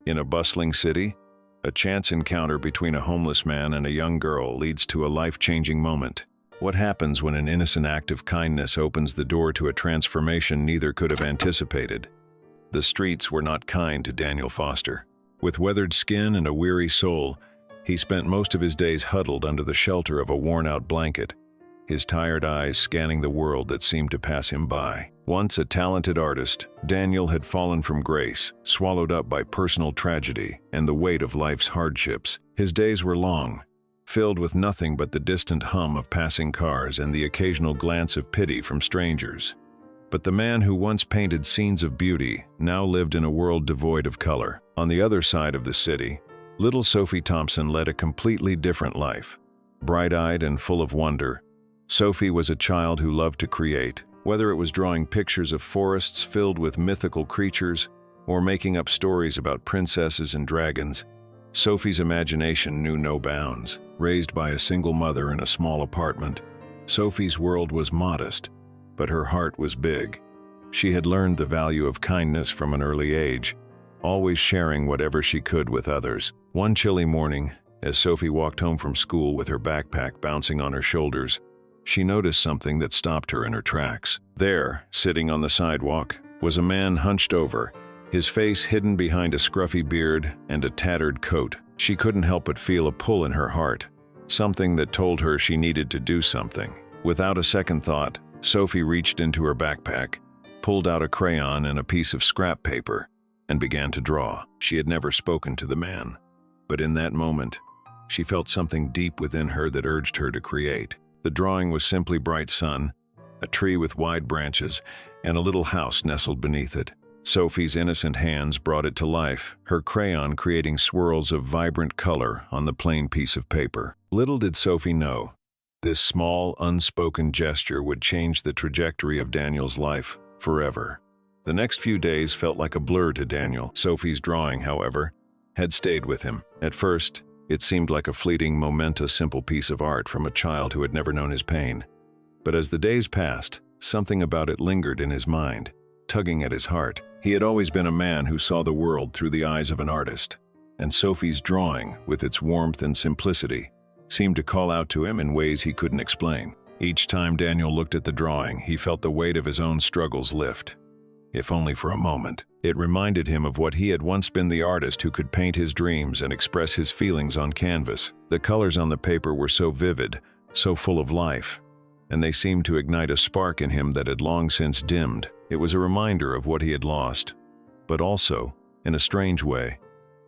In a bustling city, a chance encounter between a homeless man and a young girl leads to a life-changing moment. What happens when an innocent act of kindness opens the door to a transformation neither could have anticipated? The streets were not kind to Daniel Foster. With weathered skin and a weary soul, he spent most of his days huddled under the shelter of a worn-out blanket, his tired eyes scanning the world that seemed to pass him by. Once a talented artist, Daniel had fallen from grace, swallowed up by personal tragedy and the weight of life's hardships. His days were long, filled with nothing but the distant hum of passing cars and the occasional glance of pity from strangers. But the man who once painted scenes of beauty now lived in a world devoid of color. On the other side of the city, little Sophie Thompson led a completely different life. Bright-eyed and full of wonder, Sophie was a child who loved to create, whether it was drawing pictures of forests filled with mythical creatures or making up stories about princesses and dragons. Sophie's imagination knew no bounds. Raised by a single mother in a small apartment, Sophie's world was modest, but her heart was big. She had learned the value of kindness from an early age, always sharing whatever she could with others. One chilly morning, as Sophie walked home from school with her backpack bouncing on her shoulders, she noticed something that stopped her in her tracks. There, sitting on the sidewalk, was a man hunched over, his face hidden behind a scruffy beard and a tattered coat. She couldn't help but feel a pull in her heart, something that told her she needed to do something. Without a second thought, Sophie reached into her backpack, pulled out a crayon and a piece of scrap paper, and began to draw. She had never spoken to the man, but in that moment, she felt something deep within her that urged her to create. The drawing was simply bright sun, a tree with wide branches, and a little house nestled beneath it. Sophie's innocent hands brought it to life, her crayon creating swirls of vibrant color on the plain piece of paper. Little did Sophie know, this small, unspoken gesture would change the trajectory of Daniel's life forever. The next few days felt like a blur to Daniel. Sophie's drawing, however, had stayed with him. At first, it seemed like a fleeting, momentous, simple piece of art from a child who had never known his pain. But as the days passed, something about it lingered in his mind, tugging at his heart. He had always been a man who saw the world through the eyes of an artist, and Sophie's drawing, with its warmth and simplicity, seemed to call out to him in ways he couldn't explain. Each time Daniel looked at the drawing, he felt the weight of his own struggles lift, if only for a moment. It reminded him of what he had once been, the artist who could paint his dreams and express his feelings on canvas. The colors on the paper were so vivid, so full of life, and they seemed to ignite a spark in him that had long since dimmed. It was a reminder of what he had lost, but also, in a strange way,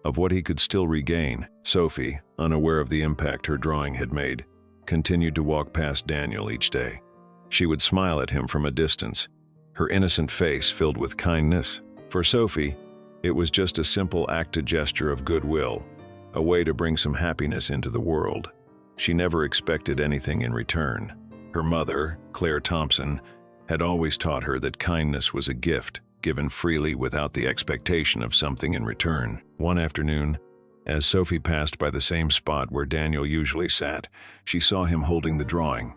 of what he could still regain. Sophie, unaware of the impact her drawing had made, continued to walk past Daniel each day. She would smile at him from a distance, her innocent face filled with kindness. For Sophie, it was just a simple gesture of goodwill, a way to bring some happiness into the world. She never expected anything in return. Her mother, Claire Thompson, had always taught her that kindness was a gift, given freely without the expectation of something in return. One afternoon, as Sophie passed by the same spot where Daniel usually sat, she saw him holding the drawing.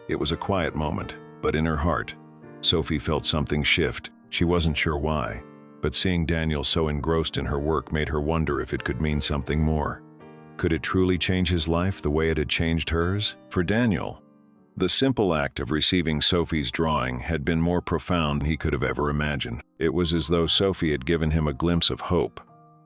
It was a quiet moment, but in her heart, Sophie felt something shift. She wasn't sure why, but seeing Daniel so engrossed in her work made her wonder if it could mean something more. Could it truly change his life the way it had changed hers? For Daniel, the simple act of receiving Sophie's drawing had been more profound than he could have ever imagined. It was as though Sophie had given him a glimpse of hope,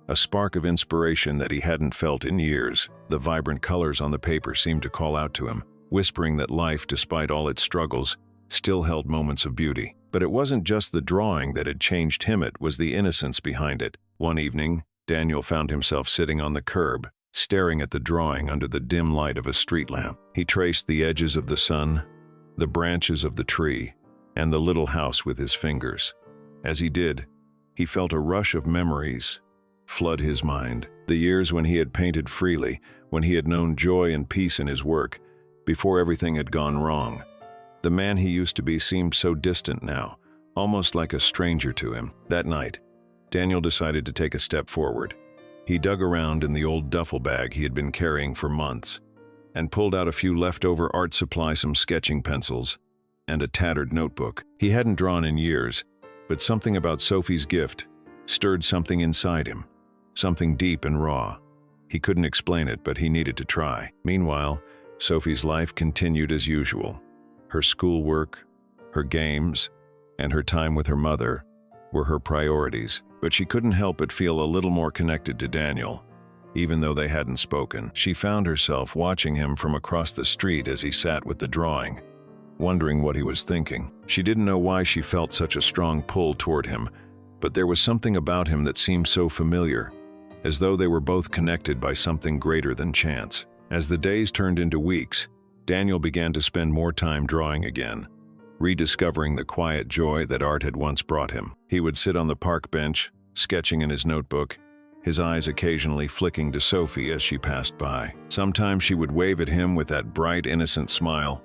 a spark of inspiration that he hadn't felt in years. The vibrant colors on the paper seemed to call out to him, whispering that life, despite all its struggles, still held moments of beauty. But it wasn't just the drawing that had changed him, it was the innocence behind it. One evening, Daniel found himself sitting on the curb, staring at the drawing under the dim light of a street lamp. He traced the edges of the sun, the branches of the tree, and the little house with his fingers. As he did, he felt a rush of memories flood his mind. The years when he had painted freely, when he had known joy and peace in his work, before everything had gone wrong. The man he used to be seemed so distant now, almost like a stranger to him. That night, Daniel decided to take a step forward. He dug around in the old duffel bag he had been carrying for months and pulled out a few leftover art supplies, some sketching pencils, and a tattered notebook. He hadn't drawn in years, but something about Sophie's gift stirred something inside him. something deep and raw. He couldn't explain it, but he needed to try. Meanwhile, Sophie's life continued as usual. Her schoolwork, her games, and her time with her mother were her priorities, but she couldn't help but feel a little more connected to Daniel. Even though they hadn't spoken, she found herself watching him from across the street as he sat with the drawing, wondering what he was thinking. She didn't know why she felt such a strong pull toward him, but there was something about him that seemed so familiar, as though they were both connected by something greater than chance. As the days turned into weeks, Daniel began to spend more time drawing again, rediscovering the quiet joy that art had once brought him. He would sit on the park bench, sketching in his notebook, his eyes occasionally flicking to Sophie as she passed by. Sometimes she would wave at him with that bright, innocent smile,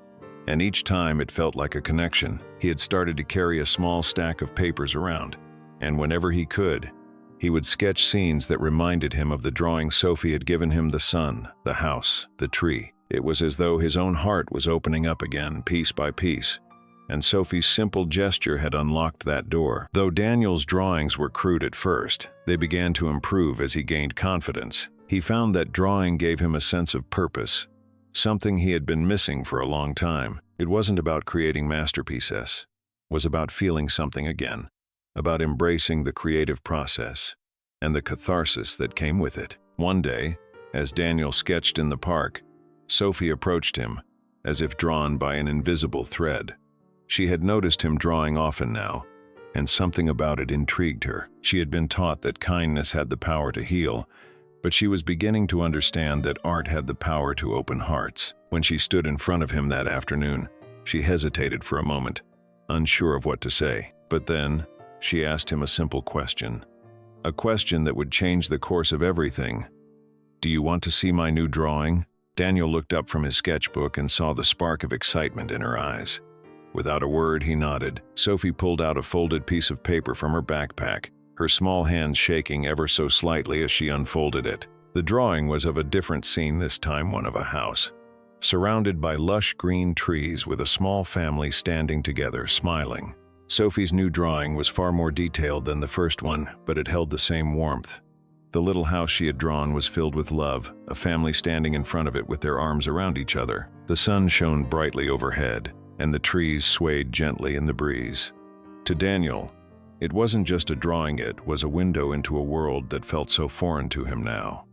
and each time it felt like a connection. He had started to carry a small stack of papers around, and whenever he could, he would sketch scenes that reminded him of the drawing Sophie had given him: the sun, the house, the tree. It was as though his own heart was opening up again, piece by piece, and Sophie's simple gesture had unlocked that door. Though Daniel's drawings were crude at first, they began to improve as he gained confidence. He found that drawing gave him a sense of purpose, something he had been missing for a long time. It wasn't about creating masterpieces. It was about feeling something again, about embracing the creative process and the catharsis that came with it. One day, as Daniel sketched in the park, Sophie approached him, as if drawn by an invisible thread. She had noticed him drawing often now, and something about it intrigued her. She had been taught that kindness had the power to heal, but she was beginning to understand that art had the power to open hearts. When she stood in front of him that afternoon, she hesitated for a moment, unsure of what to say. But then, she asked him a simple question, a question that would change the course of everything. "Do you want to see my new drawing?" Daniel looked up from his sketchbook and saw the spark of excitement in her eyes. Without a word, he nodded. Sophie pulled out a folded piece of paper from her backpack, her small hands shaking ever so slightly as she unfolded it. The drawing was of a different scene this time, one of a house, surrounded by lush green trees with a small family standing together, smiling. Sophie's new drawing was far more detailed than the first one, but it held the same warmth. The little house she had drawn was filled with love, a family standing in front of it with their arms around each other. The sun shone brightly overhead, and the trees swayed gently in the breeze. To Daniel, it wasn't just a drawing, it was a window into a world that felt so foreign to him now,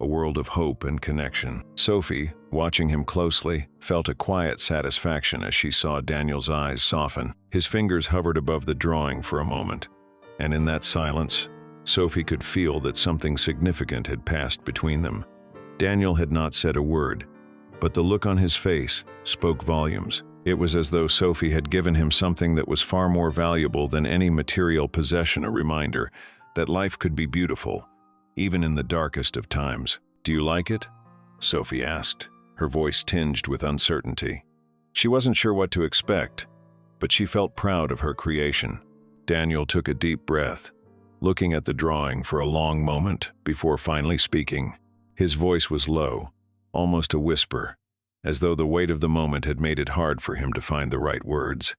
a world of hope and connection. Sophie, watching him closely, felt a quiet satisfaction as she saw Daniel's eyes soften. His fingers hovered above the drawing for a moment, and in that silence, Sophie could feel that something significant had passed between them. Daniel had not said a word, but the look on his face spoke volumes. It was as though Sophie had given him something that was far more valuable than any material possession, a reminder that life could be beautiful, even in the darkest of times. "Do you like it?" Sophie asked, her voice tinged with uncertainty. She wasn't sure what to expect, but she felt proud of her creation. Daniel took a deep breath, looking at the drawing for a long moment before finally speaking. His voice was low, almost a whisper, as though the weight of the moment had made it hard for him to find the right words.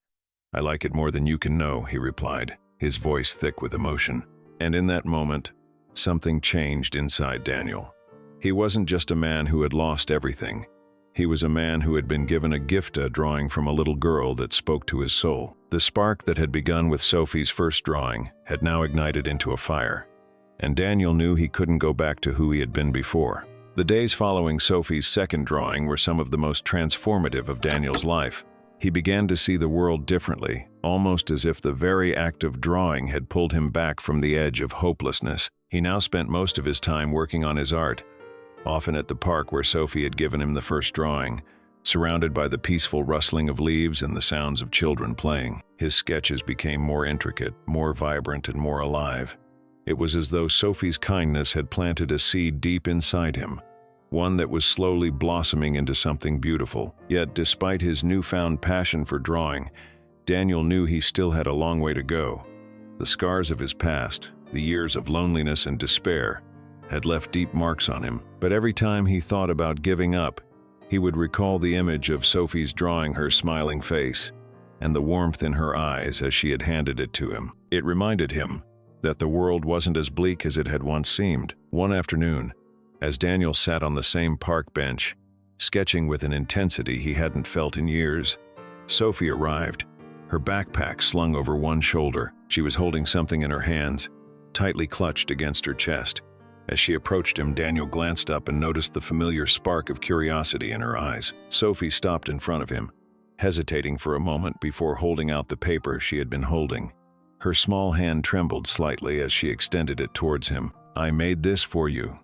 "I like it more than you can know," he replied, his voice thick with emotion. And in that moment, something changed inside Daniel. He wasn't just a man who had lost everything. He was a man who had been given a gift, a drawing from a little girl that spoke to his soul. The spark that had begun with Sophie's first drawing had now ignited into a fire, and Daniel knew he couldn't go back to who he had been before. The days following Sophie's second drawing were some of the most transformative of Daniel's life. He began to see the world differently, almost as if the very act of drawing had pulled him back from the edge of hopelessness. He now spent most of his time working on his art, often at the park where Sophie had given him the first drawing, surrounded by the peaceful rustling of leaves and the sounds of children playing. His sketches became more intricate, more vibrant, and more alive. It was as though Sophie's kindness had planted a seed deep inside him, one that was slowly blossoming into something beautiful. Yet, despite his newfound passion for drawing, Daniel knew he still had a long way to go. The scars of his past, the years of loneliness and despair, had left deep marks on him. But every time he thought about giving up, he would recall the image of Sophie's drawing, her smiling face, and the warmth in her eyes as she had handed it to him. It reminded him that the world wasn't as bleak as it had once seemed. One afternoon, as Daniel sat on the same park bench, sketching with an intensity he hadn't felt in years, Sophie arrived, her backpack slung over one shoulder. She was holding something in her hands, tightly clutched against her chest. As she approached him, Daniel glanced up and noticed the familiar spark of curiosity in her eyes. Sophie stopped in front of him, hesitating for a moment before holding out the paper she had been holding. Her small hand trembled slightly as she extended it towards him. "I made this for you,"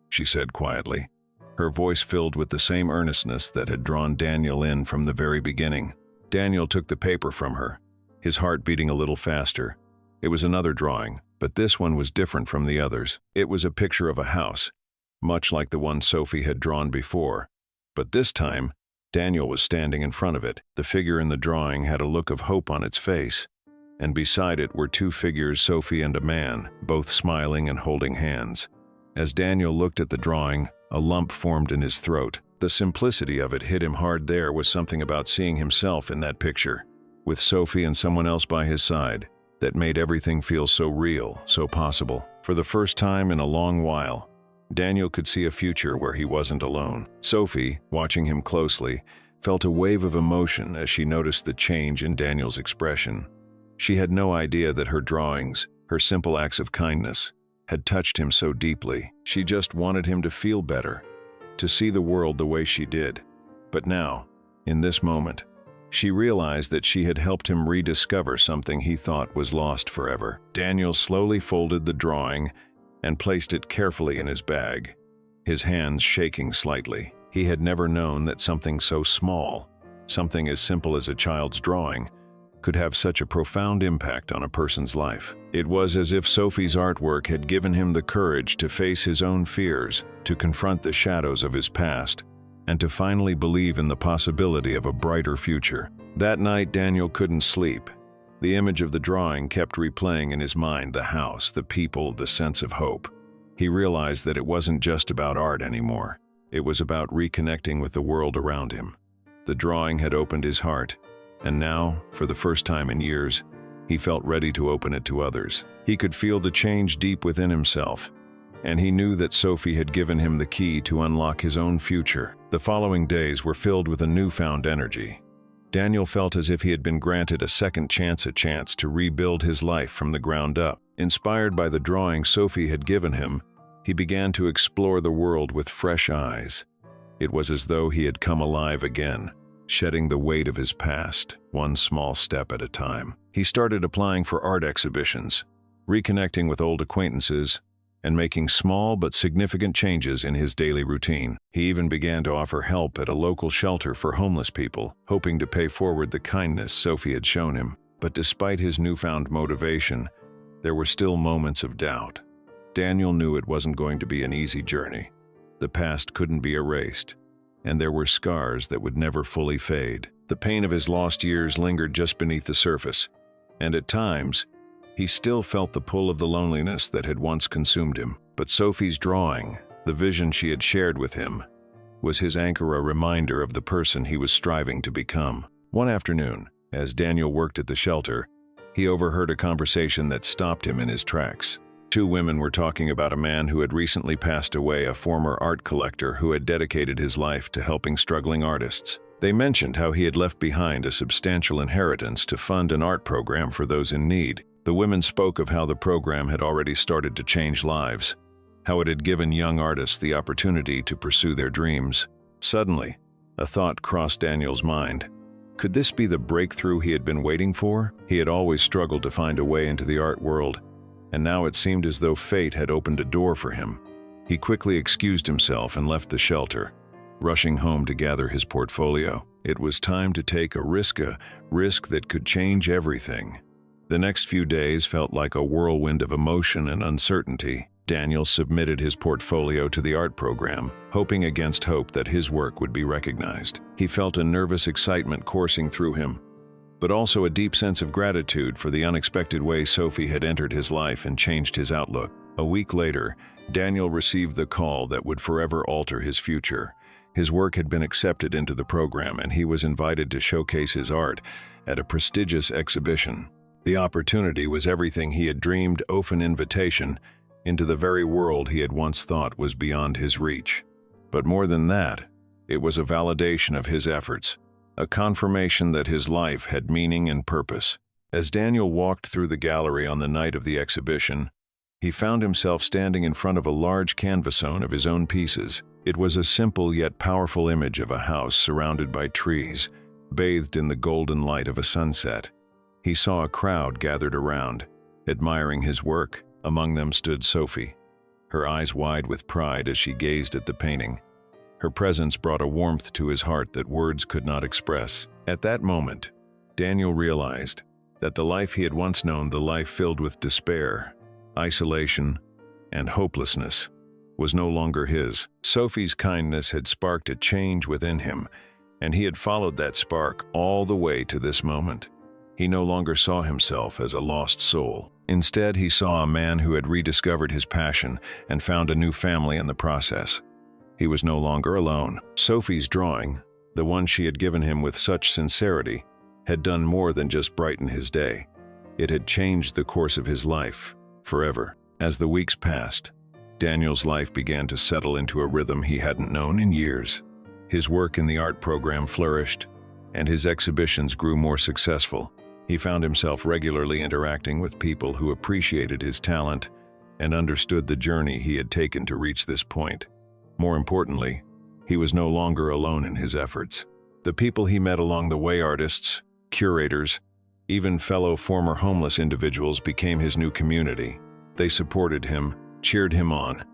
she said quietly, her voice filled with the same earnestness that had drawn Daniel in from the very beginning. Daniel took the paper from her, his heart beating a little faster. It was another drawing, but this one was different from the others. It was a picture of a house, much like the one Sophie had drawn before. But this time, Daniel was standing in front of it. The figure in the drawing had a look of hope on its face, and beside it were two figures, Sophie and a man, both smiling and holding hands. As Daniel looked at the drawing, a lump formed in his throat. The simplicity of it hit him hard. There was something about seeing himself in that picture, with Sophie and someone else by his side, that made everything feel so real, so possible. For the first time in a long while, Daniel could see a future where he wasn't alone. Sophie, watching him closely, felt a wave of emotion as she noticed the change in Daniel's expression. She had no idea that her drawings, her simple acts of kindness, had touched him so deeply. She just wanted him to feel better, to see the world the way she did. But now, in this moment, she realized that she had helped him rediscover something he thought was lost forever. Daniel slowly folded the drawing and placed it carefully in his bag, his hands shaking slightly. He had never known that something so small, something as simple as a child's drawing, could have such a profound impact on a person's life. It was as if Sophie's artwork had given him the courage to face his own fears, to confront the shadows of his past, and to finally believe in the possibility of a brighter future. That night, Daniel couldn't sleep. The image of the drawing kept replaying in his mind: the house, the people, the sense of hope. He realized that it wasn't just about art anymore. It was about reconnecting with the world around him. The drawing had opened his heart, and now, for the first time in years, he felt ready to open it to others. He could feel the change deep within himself, and he knew that Sophie had given him the key to unlock his own future. The following days were filled with a newfound energy. Daniel felt as if he had been granted a second chance, a chance to rebuild his life from the ground up. Inspired by the drawing Sophie had given him, he began to explore the world with fresh eyes. It was as though he had come alive again, shedding the weight of his past, one small step at a time. He started applying for art exhibitions, reconnecting with old acquaintances, and making small but significant changes in his daily routine. He even began to offer help at a local shelter for homeless people, hoping to pay forward the kindness Sophie had shown him. But despite his newfound motivation, there were still moments of doubt. Daniel knew it wasn't going to be an easy journey. The past couldn't be erased, and there were scars that would never fully fade. The pain of his lost years lingered just beneath the surface, and at times, he still felt the pull of the loneliness that had once consumed him. But Sophie's drawing, the vision she had shared with him, was his anchor, a reminder of the person he was striving to become. One afternoon, as Daniel worked at the shelter, he overheard a conversation that stopped him in his tracks. Two women were talking about a man who had recently passed away, a former art collector who had dedicated his life to helping struggling artists. They mentioned how he had left behind a substantial inheritance to fund an art program for those in need. The women spoke of how the program had already started to change lives, how it had given young artists the opportunity to pursue their dreams. Suddenly, a thought crossed Daniel's mind. Could this be the breakthrough he had been waiting for? He had always struggled to find a way into the art world, and now it seemed as though fate had opened a door for him. He quickly excused himself and left the shelter, rushing home to gather his portfolio. It was time to take a risk that could change everything. The next few days felt like a whirlwind of emotion and uncertainty. Daniel submitted his portfolio to the art program, hoping against hope that his work would be recognized. He felt a nervous excitement coursing through him, but also a deep sense of gratitude for the unexpected way Sophie had entered his life and changed his outlook. A week later, Daniel received the call that would forever alter his future. His work had been accepted into the program, and he was invited to showcase his art at a prestigious exhibition. The opportunity was everything he had dreamed, open invitation, into the very world he had once thought was beyond his reach. But more than that, it was a validation of his efforts, a confirmation that his life had meaning and purpose. As Daniel walked through the gallery on the night of the exhibition, he found himself standing in front of a large canvasone of his own pieces. It was a simple yet powerful image of a house surrounded by trees, bathed in the golden light of a sunset. He saw a crowd gathered around, admiring his work. Among them stood Sophie, her eyes wide with pride as she gazed at the painting. Her presence brought a warmth to his heart that words could not express. At that moment, Daniel realized that the life he had once known, the life filled with despair, isolation, and hopelessness, was no longer his. Sophie's kindness had sparked a change within him, and he had followed that spark all the way to this moment. He no longer saw himself as a lost soul. Instead, he saw a man who had rediscovered his passion and found a new family in the process. He was no longer alone. Sophie's drawing, the one she had given him with such sincerity, had done more than just brighten his day. It had changed the course of his life, forever. As the weeks passed, Daniel's life began to settle into a rhythm he hadn't known in years. His work in the art program flourished, and his exhibitions grew more successful. He found himself regularly interacting with people who appreciated his talent and understood the journey he had taken to reach this point. More importantly, he was no longer alone in his efforts. The people he met along the way, artists, curators, even fellow former homeless individuals, became his new community. They supported him, cheered him on,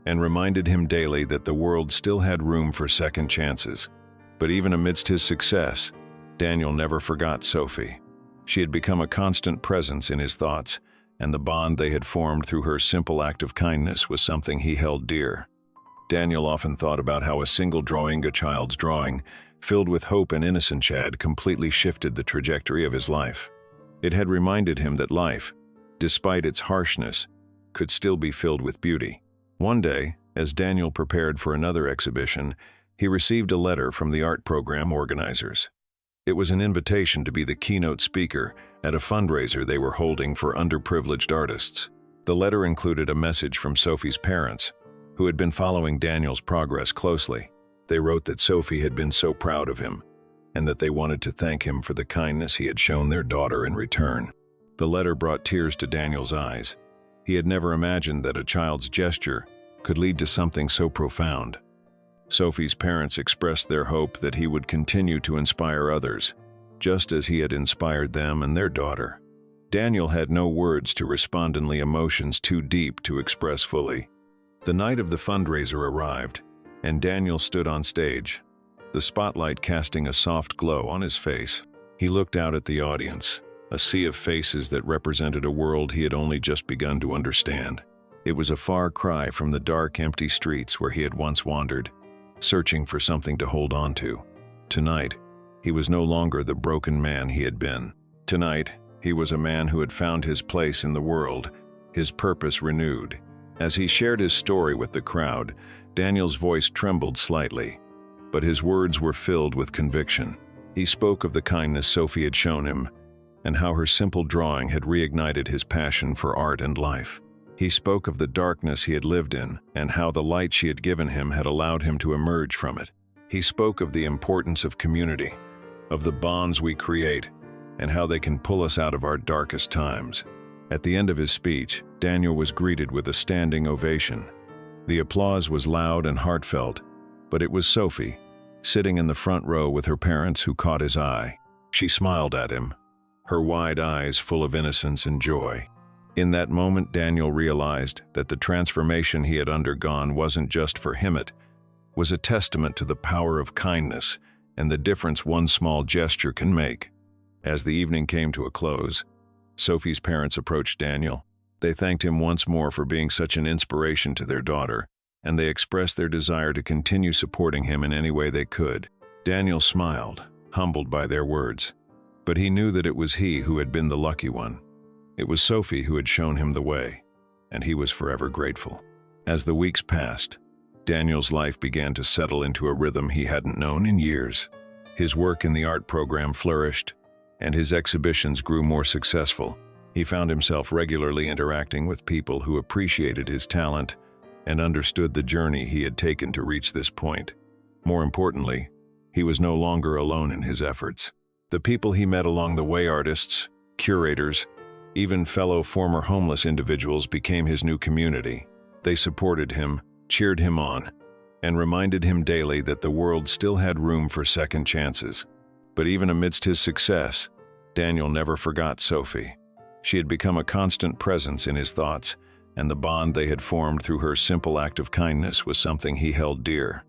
and reminded him daily that the world still had room for second chances. But even amidst his success, Daniel never forgot Sophie. She had become a constant presence in his thoughts, and the bond they had formed through her simple act of kindness was something he held dear. Daniel often thought about how a single drawing, a child's drawing, filled with hope and innocence, had completely shifted the trajectory of his life. It had reminded him that life, despite its harshness, could still be filled with beauty. One day, as Daniel prepared for another exhibition, he received a letter from the art program organizers. It was an invitation to be the keynote speaker at a fundraiser they were holding for underprivileged artists. The letter included a message from Sophie's parents, who had been following Daniel's progress closely. They wrote that Sophie had been so proud of him, and that they wanted to thank him for the kindness he had shown their daughter in return. The letter brought tears to Daniel's eyes. He had never imagined that a child's gesture could lead to something so profound. Sophie's parents expressed their hope that he would continue to inspire others, just as he had inspired them and their daughter. Daniel had no words to respond, only emotions too deep to express fully. The night of the fundraiser arrived, and Daniel stood on stage, the spotlight casting a soft glow on his face. He looked out at the audience, a sea of faces that represented a world he had only just begun to understand. It was a far cry from the dark, empty streets where he had once wandered, searching for something to hold on to. Tonight, he was no longer the broken man he had been. Tonight, he was a man who had found his place in the world, his purpose renewed. As he shared his story with the crowd, Daniel's voice trembled slightly, but his words were filled with conviction. He spoke of the kindness Sophie had shown him, and how her simple drawing had reignited his passion for art and life. He spoke of the darkness he had lived in, and how the light she had given him had allowed him to emerge from it. He spoke of the importance of community, of the bonds we create, and how they can pull us out of our darkest times. At the end of his speech, Daniel was greeted with a standing ovation. The applause was loud and heartfelt, but it was Sophie, sitting in the front row with her parents, who caught his eye. She smiled at him, her wide eyes full of innocence and joy. In that moment, Daniel realized that the transformation he had undergone wasn't just for him, it was a testament to the power of kindness and the difference one small gesture can make. As the evening came to a close, Sophie's parents approached Daniel. They thanked him once more for being such an inspiration to their daughter, and they expressed their desire to continue supporting him in any way they could. Daniel smiled, humbled by their words, but he knew that it was he who had been the lucky one. It was Sophie who had shown him the way, and he was forever grateful. As the weeks passed, Daniel's life began to settle into a rhythm he hadn't known in years. His work in the art program flourished, and his exhibitions grew more successful. He found himself regularly interacting with people who appreciated his talent and understood the journey he had taken to reach this point. More importantly, he was no longer alone in his efforts. The people he met along the way, artists, curators, even fellow former homeless individuals, became his new community. They supported him, cheered him on, and reminded him daily that the world still had room for second chances. But even amidst his success, Daniel never forgot Sophie. She had become a constant presence in his thoughts, and the bond they had formed through her simple act of kindness was something he held dear.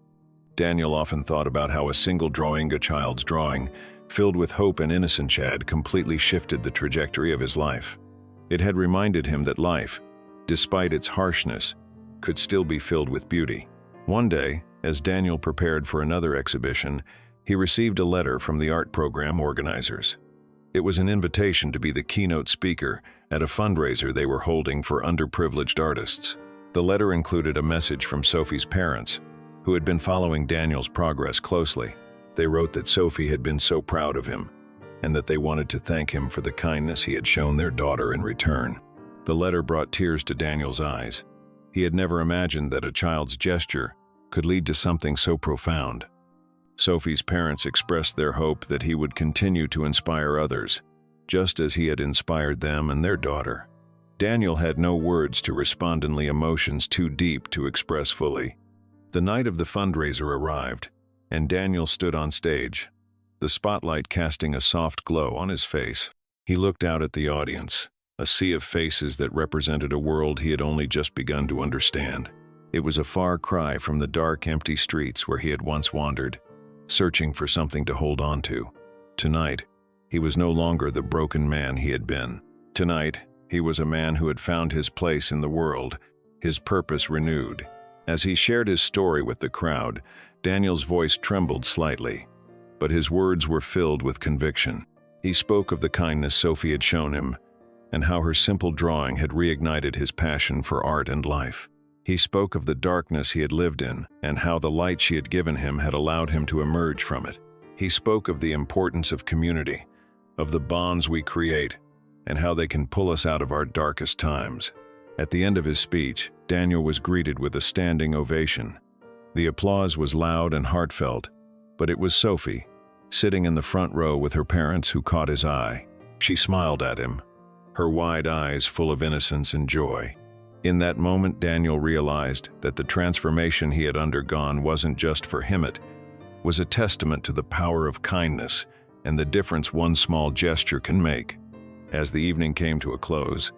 Daniel often thought about how a single drawing, a child's drawing, filled with hope and innocence, had completely shifted the trajectory of his life. It had reminded him that life, despite its harshness, could still be filled with beauty. One day, as Daniel prepared for another exhibition, he received a letter from the art program organizers. It was an invitation to be the keynote speaker at a fundraiser they were holding for underprivileged artists. The letter included a message from Sophie's parents, who had been following Daniel's progress closely. They wrote that Sophie had been so proud of him, and that they wanted to thank him for the kindness he had shown their daughter in return. The letter brought tears to Daniel's eyes. He had never imagined that a child's gesture could lead to something so profound. Sophie's parents expressed their hope that he would continue to inspire others, just as he had inspired them and their daughter. Daniel had no words to respond, only emotions too deep to express fully. The night of the fundraiser arrived, and Daniel stood on stage, the spotlight casting a soft glow on his face. He looked out at the audience, a sea of faces that represented a world he had only just begun to understand. It was a far cry from the dark, empty streets where he had once wandered, searching for something to hold on to. Tonight, he was no longer the broken man he had been. Tonight, he was a man who had found his place in the world, his purpose renewed. As he shared his story with the crowd, Daniel's voice trembled slightly, but his words were filled with conviction. He spoke of the kindness Sophie had shown him, and how her simple drawing had reignited his passion for art and life. He spoke of the darkness he had lived in, and how the light she had given him had allowed him to emerge from it. He spoke of the importance of community, of the bonds we create, and how they can pull us out of our darkest times. At the end of his speech, Daniel was greeted with a standing ovation. The applause was loud and heartfelt, but it was Sophie, sitting in the front row with her parents, who caught his eye. She smiled at him, her wide eyes full of innocence and joy. In that moment, Daniel realized that the transformation he had undergone wasn't just for him, it was a testament to the power of kindness and the difference one small gesture can make. As the evening came to a close,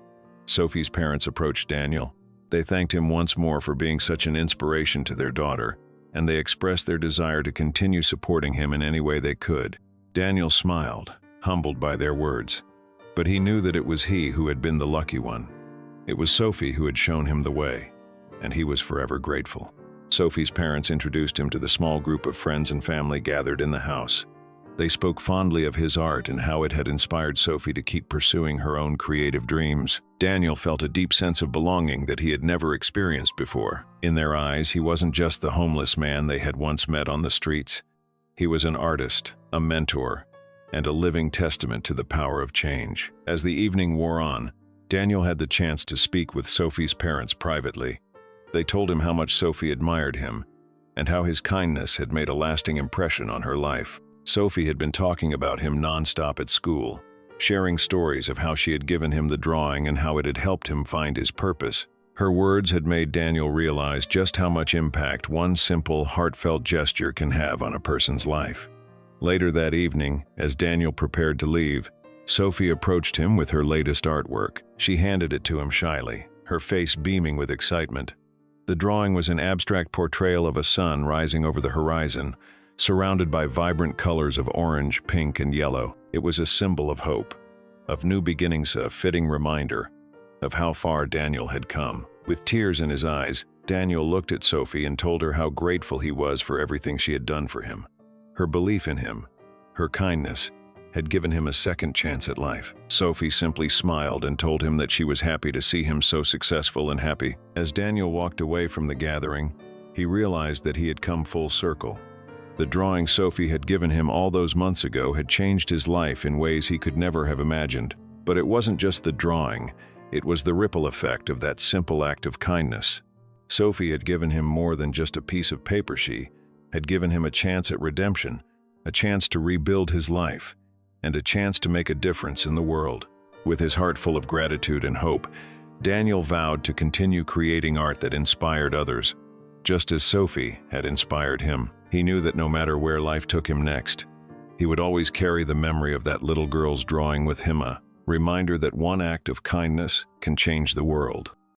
Sophie's parents approached Daniel. They thanked him once more for being such an inspiration to their daughter, and they expressed their desire to continue supporting him in any way they could. Daniel smiled, humbled by their words, but he knew that it was he who had been the lucky one. It was Sophie who had shown him the way, and he was forever grateful. Sophie's parents introduced him to the small group of friends and family gathered in the house. They spoke fondly of his art and how it had inspired Sophie to keep pursuing her own creative dreams. Daniel felt a deep sense of belonging that he had never experienced before. In their eyes, he wasn't just the homeless man they had once met on the streets. He was an artist, a mentor, and a living testament to the power of change. As the evening wore on, Daniel had the chance to speak with Sophie's parents privately. They told him how much Sophie admired him, and how his kindness had made a lasting impression on her life. Sophie had been talking about him nonstop at school, sharing stories of how she had given him the drawing and how it had helped him find his purpose. Her words had made Daniel realize just how much impact one simple, heartfelt gesture can have on a person's life. Later that evening, as Daniel prepared to leave, Sophie approached him with her latest artwork. She handed it to him shyly, her face beaming with excitement. The drawing was an abstract portrayal of a sun rising over the horizon, surrounded by vibrant colors of orange, pink, and yellow. It was a symbol of hope, of new beginnings, a fitting reminder of how far Daniel had come. With tears in his eyes, Daniel looked at Sophie and told her how grateful he was for everything she had done for him. Her belief in him, her kindness, had given him a second chance at life. Sophie simply smiled and told him that she was happy to see him so successful and happy. As Daniel walked away from the gathering, he realized that he had come full circle. The drawing Sophie had given him all those months ago had changed his life in ways he could never have imagined. But it wasn't just the drawing, it was the ripple effect of that simple act of kindness. Sophie had given him more than just a piece of paper. She had given him a chance at redemption, a chance to rebuild his life, and a chance to make a difference in the world. With his heart full of gratitude and hope, Daniel vowed to continue creating art that inspired others, just as Sophie had inspired him. He knew that no matter where life took him next, he would always carry the memory of that little girl's drawing with him, a reminder that one act of kindness can change the world.